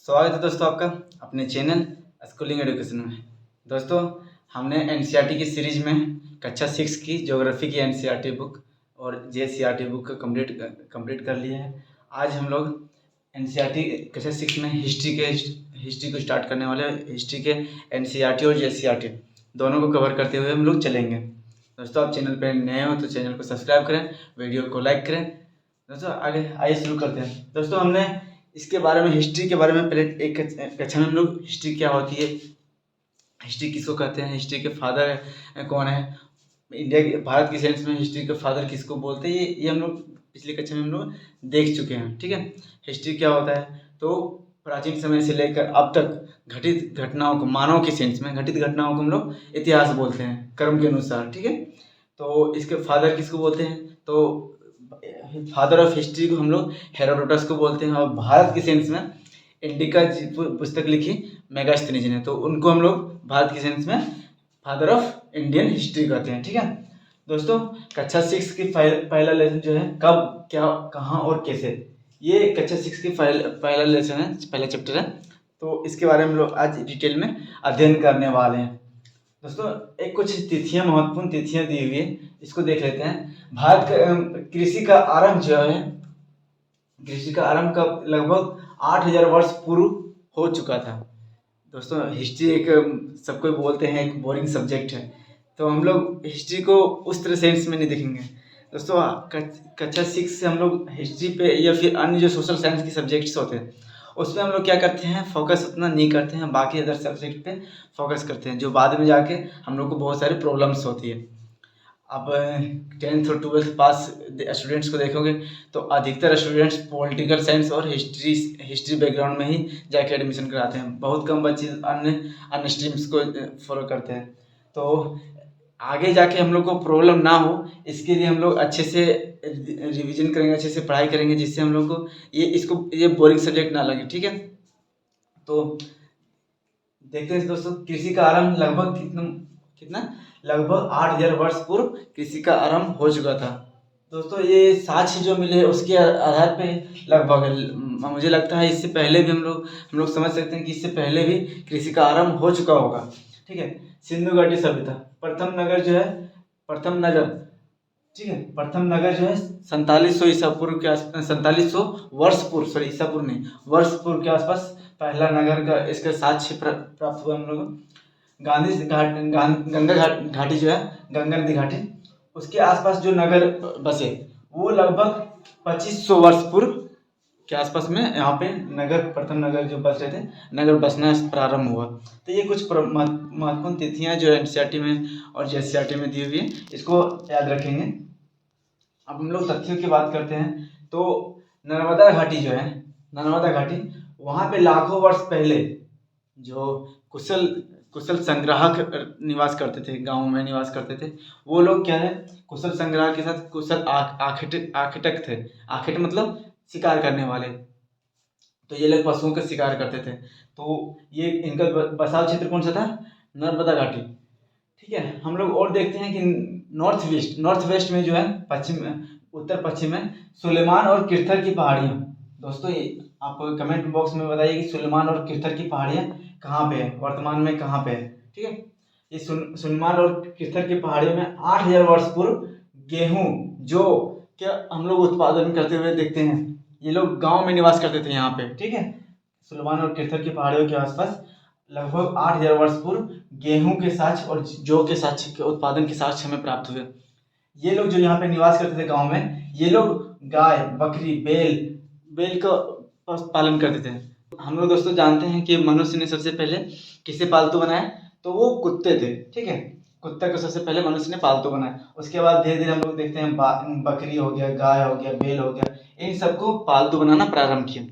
स्वागत है दोस्तों आपका अपने चैनल स्कूलिंग एजुकेशन में। दोस्तों हमने एनसीईआरटी की सीरीज में कक्षा 6 की ज्योग्राफी की एनसीईआरटी बुक और जेसीईआरटी बुक का कंप्लीट कर लिए हैं। आज हम लोग एनसीईआरटी कक्षा 6 में हिस्ट्री को स्टार्ट करने वाले हैं। हिस्ट्री के एनसीईआरटी और जेसीईआरटी दोनों को कवर करते हुए हम लोग चलेंगे। दोस्तों आप चैनल पर नए हो तो चैनल को सब्सक्राइब करें, वीडियो को लाइक करें। दोस्तों आगे आइए शुरू करते हैं। दोस्तों हमने इसके बारे में हिस्ट्री के बारे में पहले एक कक्षा में हम लोग हिस्ट्री क्या होती है, हिस्ट्री किसको कहते हैं, हिस्ट्री के फादर कौन है, इंडिया के भारत की साइंस में हिस्ट्री के फादर किसको बोलते हैं, ये हम लोग पिछली कक्षा में हम लोग देख चुके हैं। ठीक है, हिस्ट्री क्या होता है तो प्राचीन समय से लेकर अब तक घटित घटनाओं को, मानव की सेंस में घटित घटनाओं को हम लोग इतिहास बोलते हैं क्रम के अनुसार। ठीक है, तो इसके फादर किसको बोलते हैं तो फादर ऑफ हिस्ट्री को हम लोग हेरोडोटस को बोलते हैं। और भारत की सेंस में इंडिका पुस्तक लिखी मेगास्थनीज ने, तो उनको हम लोग भारत की सेंस में फादर ऑफ इंडियन हिस्ट्री कहते हैं। ठीक है दोस्तों, कक्षा 6 की पहला लेसन जो है कब, क्या, कहाँ और कैसे, ये कक्षा 6 की पहला लेसन है, पहला चैप्टर है। तो इसके बारे में हम लोग आज डिटेल में अध्ययन करने वाले हैं। दोस्तों एक कुछ तिथियां, महत्वपूर्ण तिथियां दी हुई है, इसको देख लेते हैं। भारत का कृषि का आरंभ जो है, कृषि का आरंभ का लगभग 8000 वर्ष पूर्व हो चुका था। दोस्तों हिस्ट्री एक सबको बोलते हैं एक बोरिंग सब्जेक्ट है, तो हम लोग हिस्ट्री को उस तरह सेंस में नहीं देखेंगे। दोस्तों कक्षा 6 से हम लोग हिस्ट्री पे या फिर अन्य जो सोशल साइंस की सब्जेक्ट्स होते हैं उसमें हम लोग क्या करते हैं, फोकस उतना नहीं करते हैं, बाकी अदर सब्जेक्ट पे फोकस करते हैं, जो बाद में जाके हम लोग को बहुत सारी प्रॉब्लम्स होती है। अब 10th और 12th पास स्टूडेंट्स को देखोगे तो अधिकतर स्टूडेंट्स पॉलिटिकल साइंस और हिस्ट्री बैकग्राउंड में ही जाके एडमिशन कराते हैं। बहुत कम बच्चे अन्य स्ट्रीम्स को फॉलो करते हैं। तो आगे जाके हम लोग को प्रॉब्लम ना हो इसके लिए हम लोग अच्छे से रिवीजन करेंगे, अच्छे से पढ़ाई करेंगे, जिससे हम लोग को ये बोरिंग सब्जेक्ट ना लगे। ठीक है, तो देखते हैं दोस्तों, कृषि का आरंभ लगभग कितना लगभग 8000 वर्ष पूर्व कृषि का आरंभ हो चुका था। दोस्तों ये साक्ष्य जो मिले उसके आधार पे लगभग मुझे लगता है इससे पहले भी हम लोग समझ सकते हैं कि इससे पहले भी कृषि का आरंभ हो चुका होगा। ठीक है, सिंधु घाटी सभ्यता, प्रथम नगर जो है, प्रथम नगर, ठीक है, प्रथम नगर जो है 4700 ईसा पूर्व के आसपास, 4700 वर्ष पूर्व, सॉरी ईसा पूर्व नहीं, वर्ष पूर्व के आसपास पहला नगर का इसका साक्ष्य प्राप्त हुआ हम लोगों को। गांधी घाट, गंगा घाटी जो है, गंगा नदी घाटी, उसके आसपास जो नगर बसे वो लगभग 2500 वर्ष पूर्व के आसपास में यहाँ पे नगर, प्रथम नगर जो बस रहे थे, नगर बसना प्रारंभ हुआ। तो ये कुछ महत्वपूर्ण तिथियां जो एनसीईआरटी में और जेसीईआरटी में दी हुई है, इसको याद रखेंगे। अब हम लोग तथ्यों की बात करते हैं तो नर्मदा घाटी जो है, नर्मदा घाटी, वहाँ पे लाखों वर्ष पहले जो कुशल संग्राहक निवास करते थे, गाँव में निवास करते थे, वो लोग क्या है, कुशल संग्राहक के साथ कुशल आखेटक थे। आखेट मतलब शिकार करने वाले, तो ये लोग पशुओं का शिकार करते थे। तो ये इनका बसाव क्षेत्र कौन सा था, नर्मदा घाटी। ठीक है, हम लोग और देखते हैं कि नॉर्थ वेस्ट में जो है, पश्चिम में, उत्तर पश्चिम में सुलेमान और किरथर की पहाड़ियाँ। दोस्तों ये आप कमेंट बॉक्स में बताइए कि सुलेमान और किरथर की पहाड़ियाँ कहाँ पे है, वर्तमान में कहाँ पे है। ठीक है, ये सुलेमान और किरथर की पहाड़ियों में 8000 वर्ष पूर्व गेहूं जो क्या हम लोग उत्पादन करते हुए देखते हैं। ये लोग गांव में निवास करते थे यहाँ पे। ठीक है, सुलेमान और किरथर की पहाड़ियों के आसपास लगभग 8000 वर्ष पूर्व गेहूं के साक्ष्य और जौ के साक्ष्य के उत्पादन के साक्ष्य हमें प्राप्त हुए। ये लोग जो यहाँ पे निवास करते थे गांव में, ये लोग गाय, बकरी, बैल का पालन करते थे। हम लोग दोस्तों जानते हैं कि मनुष्य ने सबसे पहले किसे पालतू बनाया, तो वो कुत्ते थे। ठीक है, कुत्ते को सबसे पहले मनुष्य ने पालतू बनाया। उसके बाद धीरे धीरे हम लोग देखते हैं बकरी हो गया, गाय हो गया, बैल हो गया, इन सबको पालतू बनाना प्रारंभ किया।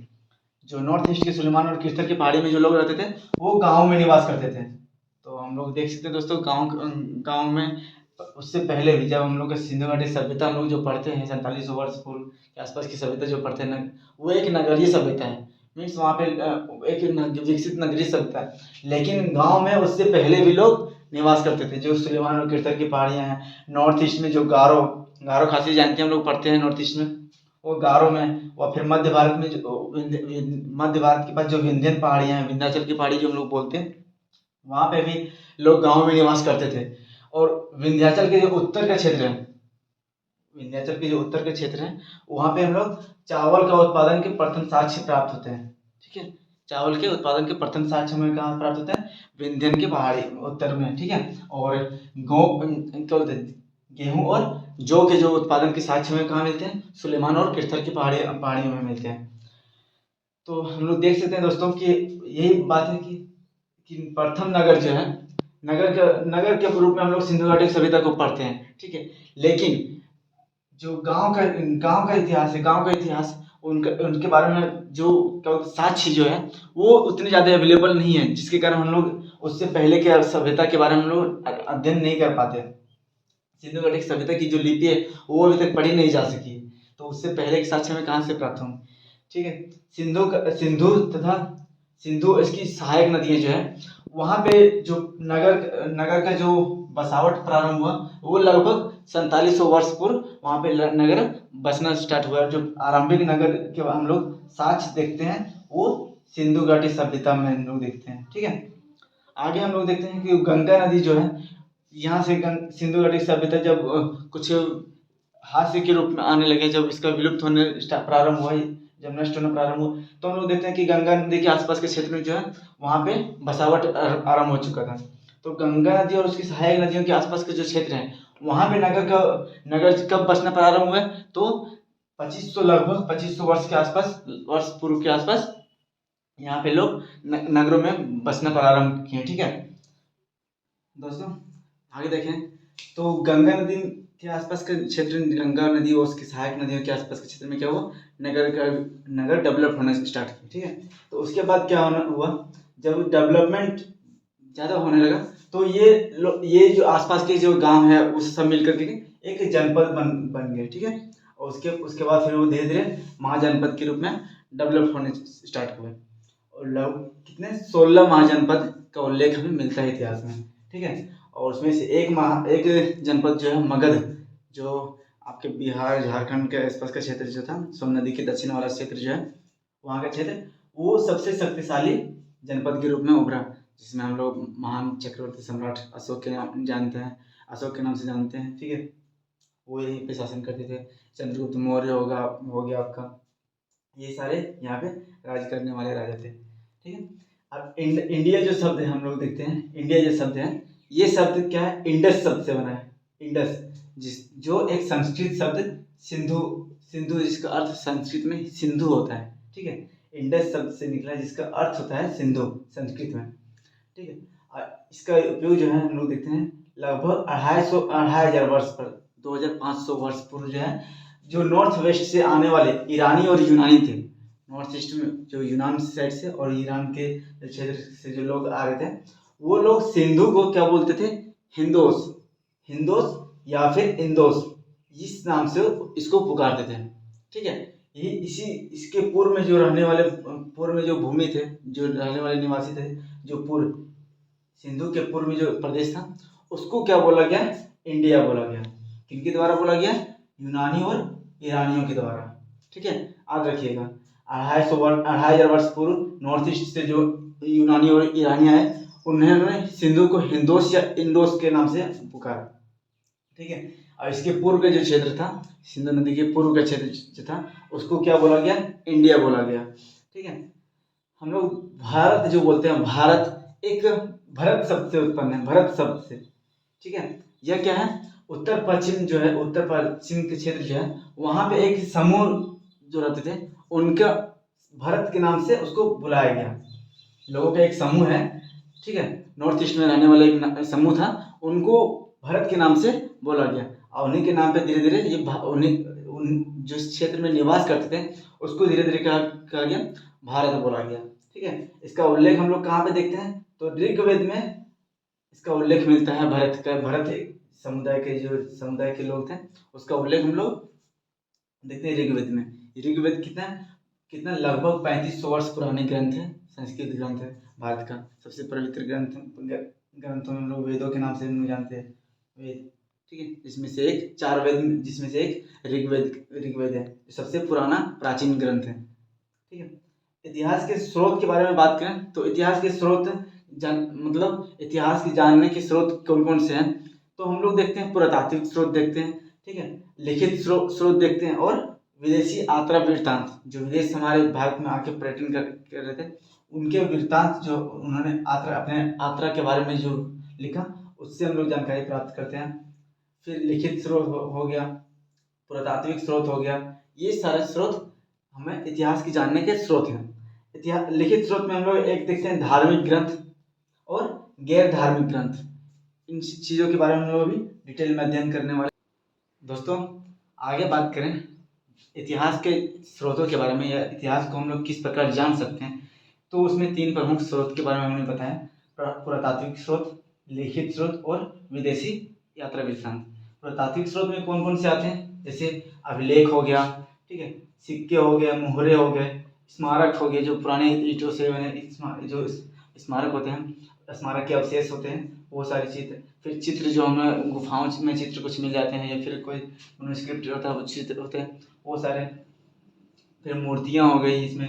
जो नॉर्थ ईस्ट के सुलेमान और किरथर की पहाड़ी में जो लोग रहते थे वो गाँव में निवास करते थे। तो हम लोग देख सकते हैं दोस्तों, गाँव में उससे पहले भी जब हम लोग का सिंधु घाटी सभ्यता हम लोग जो पढ़ते हैं 4700 वर्ष पूर्व के आसपास की सभ्यता जो पढ़ते हैं, वो एक नगरीय सभ्यता है। मीन्स वहाँ पे एक विकसित नगरीय सभ्यता है, लेकिन गांव में उससे पहले भी लोग निवास करते थे। जो सुलेमान और किरथर की पहाड़ियाँ हैं, नॉर्थ ईस्ट में जो गारो खासी जानते हैं, हम लोग पढ़ते हैं नॉर्थ ईस्ट में, वो गारो में, और फिर मध्य भारत में जो मध्य भारत के पास जो विंध्यन पहाड़ियाँ हैं, विंध्याचल की पहाड़ी जो हम लोग बोलते हैं, वहाँ पे भी लोग गाँव में निवास करते थे। और विंध्याचल के जो उत्तर का क्षेत्र है, विंध्याचल के जो उत्तर के क्षेत्र हैं, वहाँ पे हम लोग चावल का उत्पादन के प्रथम साक्ष्य प्राप्त होते हैं। ठीक है, चावल के उत्पादन के प्रथम साक्ष्य हमें कहाँ प्राप्त होते हैं? विंध्यन के पहाड़ी उत्तर में। ठीक है, और क्या बोलते हैं, गेहूं और जौ के जो उत्पादन के साक्ष्य हमें कहाँ मिलते हैं? सुलेमान और किरथर की पहाड़ियों में मिलते हैं। तो हम लोग देख सकते हैं दोस्तों कि यही बात है कि प्रथम नगर जो है, नगर के रूप में हम लोग सिंधु घाटी सभ्यता को पढ़ते हैं। ठीक है, लेकिन जो गांव का इतिहास है, गांव का इतिहास, उनके बारे में जो क्या बोलते साक्ष्य जो है वो उतने ज़्यादा अवेलेबल नहीं है, जिसके कारण हम लोग उससे पहले के सभ्यता के बारे में हम लोग अध्ययन नहीं कर पाते। सिंधु घाटी सभ्यता की जो लिपि है वो अभी तक पढ़ी नहीं जा सकी, तो उससे पहले के साक्ष्य में कहाँ से प्राप्त हों? ठीक है, सिंधु इसकी सहायक नदियाँ जो है, वहाँ पे जो नगर का जो बसावट प्रारंभ हुआ वो लगभग 4700 वर्ष पूर्व वहाँ पे नगर बसना स्टार्ट हुआ। जो आरंभिक नगर के हम लोग साक्ष्य देखते हैं वो सिंधु घाटी सभ्यता में हम लोग देखते हैं। ठीक है, आगे हम लोग देखते हैं कि गंगा नदी जो है, यहाँ से सिंधु घाटी सभ्यता जब कुछ हास्य के रूप में आने लगे, जब इसका विलुप्त होने प्रारंभ हुआ, जब नष्ट होना प्रारंभ हुआ, तो हम लोग देखते हैं कि गंगा नदी के आसपास के क्षेत्र में जो है वहाँ पे बसावट आरंभ हो चुका था। तो गंगा नदी और उसकी सहायक नदियों के आसपास के जो क्षेत्र हैं वहाँ पे नगर कब बसना प्रारंभ हुआ? तो 2500 लगभग 2500 वर्ष पूर्व के आसपास यहाँ पे लोग नगरों में बसना प्रारंभ किए। ठीक है दोस्तों, आगे देखें तो गंगा नदी के आसपास के क्षेत्र, गंगा नदी और उसकी सहायक नदियों के आसपास के क्षेत्र में क्या हुआ? नगर डेवलप होना स्टार्ट किया। ठीक है, तो उसके बाद क्या हुआ, जब डेवलपमेंट ज़्यादा होने लगा तो ये जो आसपास के जो गांव है उस सब मिलकर के एक जनपद बन गए। ठीक है, और उसके बाद फिर वो धीरे धीरे महाजनपद के रूप में डेवलप होने स्टार्ट हुए, और लगभग कितने 16 महाजनपद का उल्लेख हमें मिलता है इतिहास में। ठीक है, और उसमें से एक जनपद जो है मगध, जो आपके बिहार झारखंड के आसपास का क्षेत्र जो था, सोन नदी के दक्षिण वाला क्षेत्र जो है, वहाँ का क्षेत्र वो सबसे शक्तिशाली जनपद के रूप में उभरा, जिसमें हम लोग महान चक्रवर्ती सम्राट अशोक के नाम जानते हैं, अशोक के नाम से जानते हैं। ठीक है, वो यहीं पे शासन करते थे। चंद्रगुप्त मौर्य हो गया आपका, ये सारे यहाँ पे राज करने वाले राजा थे। ठीक है, अब इंडिया जो शब्द है हम लोग देखते हैं, इंडिया जो शब्द है, ये शब्द क्या है? इंडस शब्द से बना है। इंडस जो एक संस्कृत शब्द सिंधु जिसका अर्थ संस्कृत में सिंधु होता है। ठीक है, इंडस शब्द से निकला जिसका अर्थ होता है सिंधु संस्कृत में। ठीक है, इसका उपयोग जो है हम लोग देखते हैं लगभग 2500 वर्ष पर 2500 वर्ष पूर्व जो है, जो नॉर्थ वेस्ट से आने वाले ईरानी और यूनानी थे, नॉर्थ ईस्ट में जो यूनान साइड से और ईरान के क्षेत्र से जो लोग आ रहे थे, वो लोग सिंधु को क्या बोलते थे? हिंदोस या फिर इंदोस, इस नाम से इसको पुकारते थे। ठीक है, इसके पूर्व में जो भूमि थे, जो रहने वाले निवासी थे, जो पूर्व सिंधु के पूर्व में जो प्रदेश था उसको क्या बोला गया? इंडिया बोला गया। किनके द्वारा बोला गया? यूनानी और ईरानियों के द्वारा। ठीक है, याद रखिएगा, 2500 वर्ष पूर्व नॉर्थ ईस्ट से जो यूनानी और ईरानी आए, उन्होंने सिंधु को हिंदोस या इंडोस के नाम से पुकारा। ठीक है, और इसके पूर्व का जो क्षेत्र था, सिंधु नदी के पूर्व का क्षेत्र जो था, उसको क्या बोला गया? इंडिया बोला गया। ठीक है, हम लोग भारत जो बोलते हैं, भारत एक भरत शब्द से उत्पन्न है, भरत शब्द से। ठीक है, यह क्या है? उत्तर पश्चिम के क्षेत्र जो है वहाँ पे एक समूह जो रहते थे, उनका भरत के नाम से उसको बुलाया गया। लोगों का एक समूह है, ठीक है, नॉर्थ ईस्ट में रहने वाला एक समूह था, उनको भरत के नाम से बोला गया, और उन्हीं के नाम पे धीरे धीरे ये जो क्षेत्र में निवास करते थे उसको धीरे धीरे क्या कहा गया? भारत बोला गया। ठीक है, इसका उल्लेख हम लोग कहाँ पे देखते हैं? तो ऋग्वेद में इसका उल्लेख मिलता है। भरत समुदाय के लोग थे, उसका उल्लेख हम लोग देखते हैं ऋग्वेद में। ऋग्वेद कितना लगभग 3500 वर्ष पुराने ग्रंथ है, संस्कृत ग्रंथ है, भारत का सबसे पवित्र ग्रंथों में हम लोग वेदों के नाम से जानते हैं, वेद। ठीक है, जिसमें से एक 4 वेद, जिसमें से एक ऋग्वेद है, सबसे पुराना प्राचीन ग्रंथ है। ठीक है, इतिहास के स्रोत के बारे में बात करें तो इतिहास के स्रोत मतलब इतिहास की जानने के स्रोत कौन कौन से हैं, तो हम लोग देखते हैं पुरातात्विक स्रोत देखते हैं, ठीक है, लिखित स्रोत देखते हैं, और विदेशी यात्रा वृत्तांत, जो विदेश हमारे भारत में आके पर्यटन कर रहे थे उनके वृत्तांत, जो उन्होंने अपने यात्रा के बारे में जो लिखा, उससे हम लोग जानकारी प्राप्त करते हैं। फिर लिखित स्रोत हो गया, पुरातात्विक स्रोत हो गया, ये सारे स्रोत हमें इतिहास की जानने के स्रोत हैं। इतिहास लिखित स्रोत में हम लोग एक देखते हैं धार्मिक ग्रंथ और गैर धार्मिक ग्रंथ, इन चीज़ों के बारे में हम लोग अभी डिटेल में अध्ययन करने वाले। दोस्तों आगे बात करें इतिहास के स्रोतों के बारे में, या इतिहास को हम लोग किस प्रकार जान सकते हैं, तो उसमें 3 प्रमुख स्रोत के बारे में हमने बताया, पुरातात्विक स्रोत, लिखित स्रोत और विदेशी यात्रा वृत्तांत। पुरातात्विक स्रोत में कौन कौन से आते हैं, जैसे अभिलेख हो गया, ठीक है, सिक्के हो गए, मोहरे हो गए, स्मारक हो गए, जो पुराने ईंटों से बने जो स्मारक होते हैं, स्मारक के अवशेष होते हैं, वो सारी चीज़। फिर चित्र, जो हमें गुफाओं में चित्र कुछ मिल जाते हैं, या फिर कोई मैन्युस्क्रिप्ट होता है वो चित्र होते हैं, वो सारे। फिर मूर्तियाँ हो गई इसमें,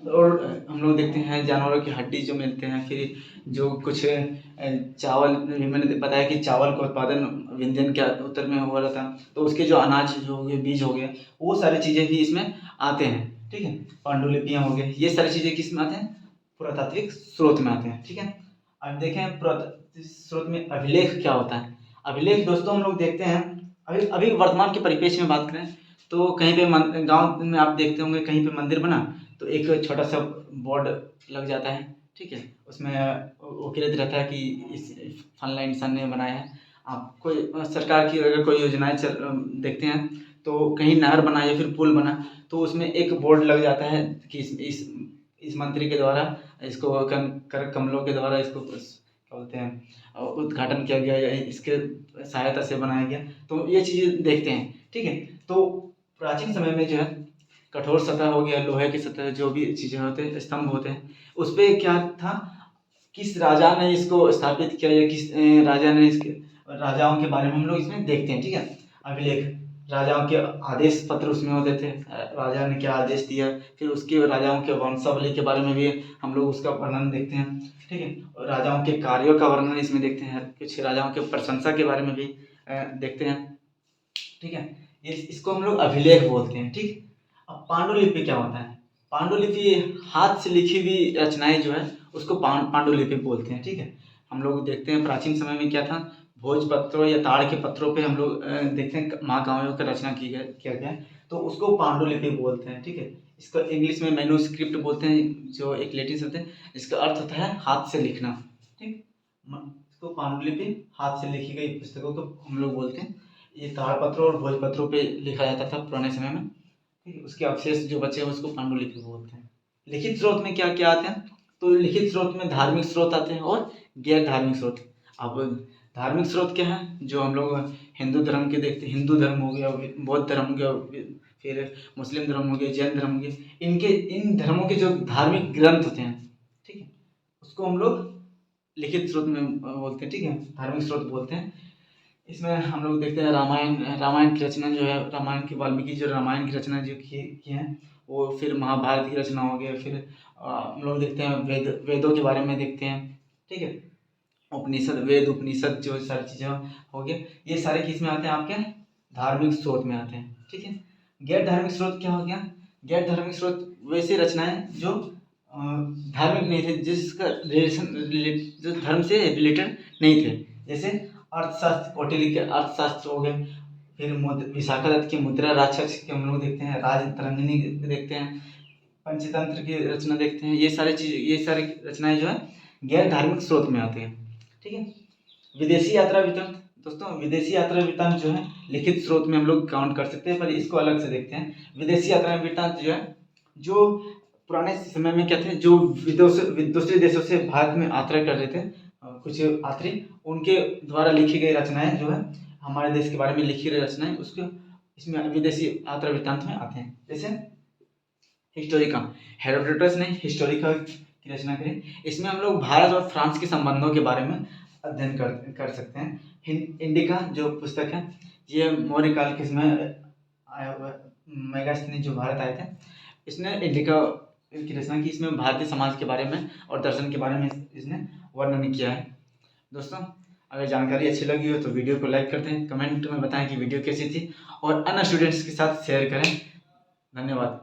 और हम लोग देखते हैं जानवरों की हड्डी जो मिलते हैं। फिर जो कुछ चावल, मैंने बताया कि चावल का उत्पादन विंध्यन के उत्तर में हो रहा था, तो उसके जो अनाज जो हो गए, बीज हो गए, वो सारी चीज़ें भी इसमें आते हैं। ठीक है, पांडुलिपियाँ हो गई, ये सारी चीज़ें किस में आते हैं, पुरातात्विक स्रोत में आते हैं। ठीक है, अब देखें पुरातात्विक स्रोत में अभिलेख क्या होता है। अभिलेख दोस्तों हम लोग देखते हैं, अभी वर्तमान के परिप्रेक्ष्य में बात करें तो कहीं पे गांव में आप देखते होंगे, कहीं पे मंदिर बना तो एक छोटा सा बोर्ड लग जाता है, ठीक है, उसमें उल्लेख रहता है कि इस फलाना इंसान ने बनाया है। आप कोई सरकार की अगर कोई योजनाएं देखते हैं तो कहीं नहर बना या फिर पुल बना तो उसमें एक बोर्ड लग जाता है कि इस मंत्री के द्वारा इसको कर कमलों के द्वारा इसको क्या बोलते हैं उद्घाटन किया गया या इसके सहायता से बनाया गया, तो ये चीज़ें देखते हैं। ठीक है, तो प्राचीन समय में जो है कठोर सतह हो गया, लोहे की सतह, जो भी चीज़ें होते हैं, स्तंभ होते हैं, उस पर क्या था, किस राजा ने इसको स्थापित किया या किस राजा ने इसके, राजाओं के बारे में हम लोग इसमें देखते हैं। ठीक है, अभिलेख, राजाओं के आदेश पत्र उसमें होते थे, राजा ने क्या आदेश दिया, फिर उसके राजाओं के वंशावली के बारे में भी हम लोग उसका वर्णन देखते हैं। ठीक है, और राजाओं के कार्यों का वर्णन इसमें देखते हैं, कुछ राजाओं के प्रशंसा के बारे में भी देखते हैं। ठीक है, इसको हम लोग अभिलेख बोलते हैं। ठीक, अब पांडुलिपि क्या होता है, पांडुलिपि हाथ से लिखी हुई रचनाएं जो है उसको पांडुलिपि बोलते हैं। ठीक है, हम लोग देखते हैं प्राचीन समय में क्या था, भोजपत्रों या ताड़ के पत्रों पे हम लोग देखते हैं महाकाव्यों का रचना किया गया है, तो उसको पांडुलिपि बोलते हैं। ठीक है, इसको इंग्लिश में मैन्युस्क्रिप्ट बोलते हैं, जो एक लैटिन शब्द है, इसका अर्थ होता है हाथ से लिखना। ठीक, इसको पांडुलिपि, हाथ से लिखी गई पुस्तकों को हम लोग बोलते हैं। ये ताड़पत्रों और भोजपत्रों पे लिखा जाता था पुराने समय में। ठीक है, उसके अवशेष जो बचे हैं उसको पांडुलिपि बोलते हैं। लिखित स्रोत में क्या क्या आते हैं, तो लिखित स्रोत में धार्मिक स्रोत आते हैं और गैर धार्मिक स्रोत। अब धार्मिक स्रोत क्या है, जो हम लोग हिंदू धर्म के देखते हैं, हिंदू धर्म हो गया, बौद्ध धर्म हो गया, फिर मुस्लिम धर्म हो गया, जैन धर्म हो गया, इन धर्मों के जो धार्मिक ग्रंथ होते हैं, ठीक है, उसको हम लोग लिखित स्रोत में बोलते हैं। ठीक है, धार्मिक स्रोत बोलते हैं। इसमें हम लोग देखते हैं रामायण की रचना जो है, रामायण की वाल्मीकि जो रामायण की रचना जो की है वो, फिर महाभारत की रचना हो गया, फिर हम लोग देखते हैं वेदों के बारे में देखते हैं। ठीक है, वेद उपनिषद जो सारी चीज़ें हो गया, ये सारे किस में आते हैं, आपके धार्मिक स्रोत में आते हैं। ठीक है, गैर धार्मिक स्रोत क्या हो गया, गैर धार्मिक स्रोत वैसे रचनाएं जो धार्मिक नहीं थे, जिसका रिलेशन जो धर्म से रिलेटेड नहीं थे, जैसे अर्थशास्त्र, कौटिल्य के अर्थशास्त्र हो गए, फिर विशाखा दत्त की मुद्रा राक्षस के हम लोग देखते हैं, राजतरंगिणी देखते हैं, पंचतंत्र की रचना देखते हैं, ये सारी रचनाएं जो है गैर धार्मिक स्रोत में आते हैं। ठीक है, विदेशी यात्रा वृत्तांत, दोस्तों विदेशी यात्रा वृत्तांत जो है लिखित स्रोत में हम लोग काउंट कर सकते हैं, पर इसको अलग से देखते हैं। विदेशी यात्रा वृत्तांत जो है, जो पुराने समय में क्या थे, जो दूसरे देशों से भारत में यात्रा कर रहे थे कुछ यात्री, उनके द्वारा लिखी गई रचनाएं जो है, हमारे देश के बारे में लिखी गई रचनाएं, उसको इसमें विदेशी यात्रा वृत्तांत में आते हैं। जैसे हिस्टोरिका, हेरोडोटस ने हिस्टोरिका की रचना करी, इसमें हम लोग भारत और फ्रांस के संबंधों के बारे में अध्ययन कर सकते हैं। इंडिका जो पुस्तक है ये मौर्य काल के इसमें आया हुआ मेगास्थनीज जो भारत आए थे, इसने इंडिका की रचना की। इसमें भारतीय समाज के बारे में और दर्शन के बारे में इसने वर्णन किया है। दोस्तों, अगर जानकारी अच्छी लगी हो तो वीडियो को लाइक कर दें, कमेंट में बताएं कि वीडियो कैसी थी और अन्य स्टूडेंट्स के साथ शेयर करें। धन्यवाद।